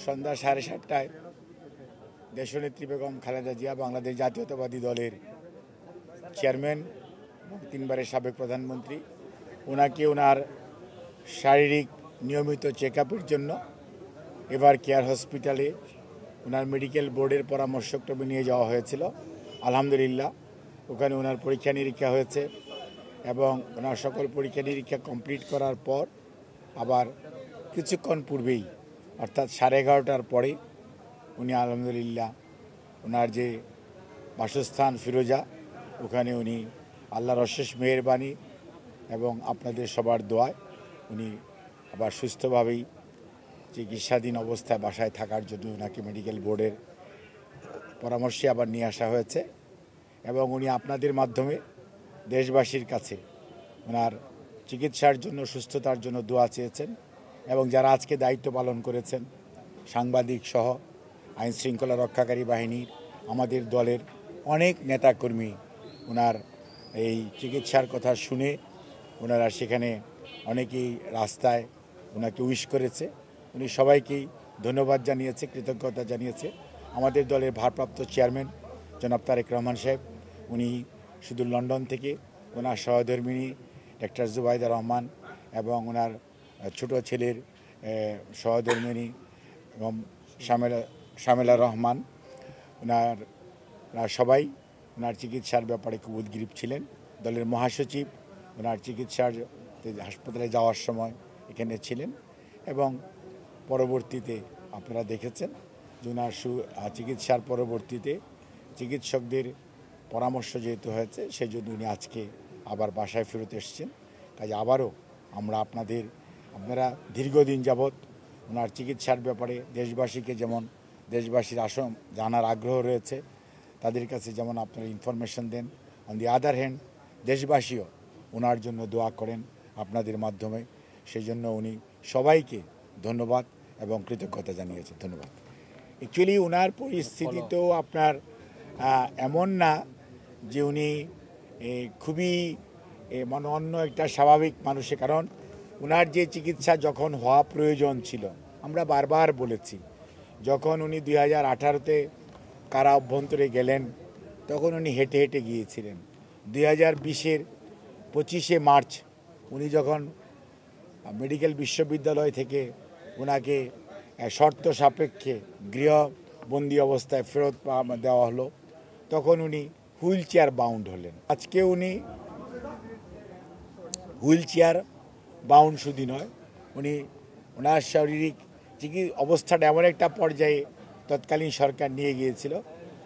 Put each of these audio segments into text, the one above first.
সন্ধ্যা 7:30টায় দেশনেত্রী বেগম খালেদা জিয়া বাংলাদেশ জাতীয়তাবাদী দলের চেয়ারম্যান এবং 3বারের সাবেক প্রধানমন্ত্রী ওনাকে ওনার শারীরিক নিয়মিত চেকআপের জন্য এভার কেয়ার হসপিটালে ওনার মেডিকেল বোর্ডের পরামর্শক্রমে নিয়ে যাওয়া হয়েছিল। আলহামদুলিল্লাহ ওখানে ওনার পরীক্ষা নিরীক্ষা হয়েছে এবং ওনার সকল পরীক্ষা নিরীক্ষা কমপ্লিট করার পর আবার কিছুক্ষণ পূর্বেই অর্থাৎ 11:30টার পরে উনি আলহামদুলিল্লাহ ওনার যে বাসস্থান ফিরোজা ওখানে উনি আল্লাহর অশেষ মেহেরবানি এবং আপনাদের সবার দোয়ায় উনি আবার সুস্থভাবেই চিকিৎসাধীন অবস্থায় বাসায় থাকার জন্য ওনাকে মেডিকেল বোর্ডের পরামর্শে আবার নিয়ে আসা হয়েছে এবং উনি আপনাদের মাধ্যমে দেশবাসীর কাছে ওনার চিকিৎসার জন্য সুস্থতার জন্য দোয়া চেয়েছেন এবং যারা আজকে দায়িত্ব পালন করেছেন সাংবাদিক সহ আইন শৃঙ্খলা রক্ষাকারী বাহিনীর আমাদের দলের অনেক নেতাকর্মী ওনার এই চিকিৎসার কথা শুনে ওনারা সেখানে অনেকেই রাস্তায় ওনাকে উইশ করেছে। উনি সবাইকেই ধন্যবাদ জানিয়েছে, কৃতজ্ঞতা জানিয়েছে। আমাদের দলের ভারপ্রাপ্ত চেয়ারম্যান জনাব তারেক রহমান সাহেব উনি শুধু লন্ডন থেকে ওনার সহধর্মিণী ডাক্তার জুবাইদা রহমান এবং ওনার ছোট ছেলের সহধর্মিণী এবং শামেলা রহমান ওনারা সবাই ওনার চিকিৎসার ব্যাপারে খুব উদ্গ্রীব ছিলেন। দলের মহাসচিব ওনার চিকিৎসার হাসপাতালে যাওয়ার সময় এখানে ছিলেন এবং পরবর্তীতে আপনারা দেখেছেন যে ওনার চিকিৎসার পরবর্তীতে চিকিৎসকদের পরামর্শ যেহেতু হয়েছে সেই জন্য উনি আজকে আবার বাসায় ফেরত এসেছেন। কাজে আবারও আমরা আপনারা দীর্ঘদিন যাবৎ ওনার চিকিৎসার ব্যাপারে দেশবাসীকে যেমন দেশবাসীর জানার আগ্রহ রয়েছে তাদের কাছে যেমন আপনারা ইনফরমেশন দেন, অন দি আদার হ্যান্ড দেশবাসীও ওনার জন্য দোয়া করেন আপনাদের মাধ্যমে। সেই জন্য উনি সবাইকে ধন্যবাদ এবং কৃতজ্ঞতা জানিয়েছেন। ধন্যবাদ। অ্যাকচুয়ালি ওনার পরিস্থিতি তো আপনার এমন না যে উনি খুবই মানে অন্য একটা স্বাভাবিক মানুষের, কারণ ওনার যে চিকিৎসা যখন হওয়া প্রয়োজন ছিল আমরা বারবার বলেছি, যখন উনি 2018-তে কারা অভ্যন্তরে গেলেন তখন উনি হেঁটে হেঁটে গিয়েছিলেন। 2020-এর 25শে মার্চ উনি যখন মেডিকেল বিশ্ববিদ্যালয় থেকে ওনাকে শর্ত সাপেক্ষে গৃহবন্দী অবস্থায় ফেরত দেওয়া হলো তখন উনি হুইল চেয়ার বাউন্ড হলেন। আজকে উনি হুইল চেয়ার বাউন্ড শুধু নয়, ওনার শারীরিক অবস্থাটা এমন একটা পর্যায়ে তৎকালীন সরকার নিয়ে গিয়েছিল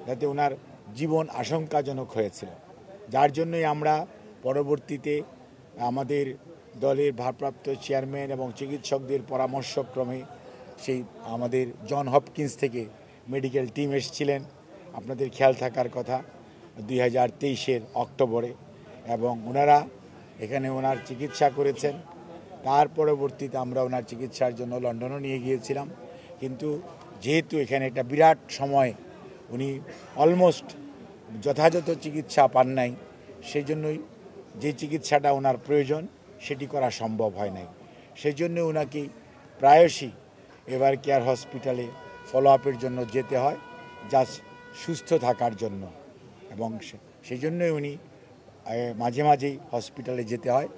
যাতে ওনার জীবন আশঙ্কাজনক হয়েছিল, যার জন্যই আমরা পরবর্তীতে আমাদের দলের ভারপ্রাপ্ত চেয়ারম্যান এবং চিকিৎসকদের পরামর্শক্রমে সেই আমাদের জন হপকিন্স থেকে মেডিকেল টিম এসেছিলেন, আপনাদের খেয়াল থাকার কথা 2023-এর অক্টোবরে, এবং ওনারা এখানে ওনার চিকিৎসা করেছেন। তার পরবর্তীতে আমরা ওনার চিকিৎসার জন্য লন্ডনও নিয়ে গিয়েছিলাম, কিন্তু যেহেতু এখানে একটা বিরাট সময় উনি অলমোস্ট যথাযথ চিকিৎসা পান নাই, সেই জন্যই যে চিকিৎসাটা ওনার প্রয়োজন সেটি করা সম্ভব হয় নাই। সেই জন্য ওনাকে প্রায়শই এভার কেয়ার হসপিটালে ফলো আপের জন্য যেতে হয় জাস্ট সুস্থ থাকার জন্য, এবং সেই জন্যই উনি মাঝে মাঝেই হসপিটালে যেতে হয়।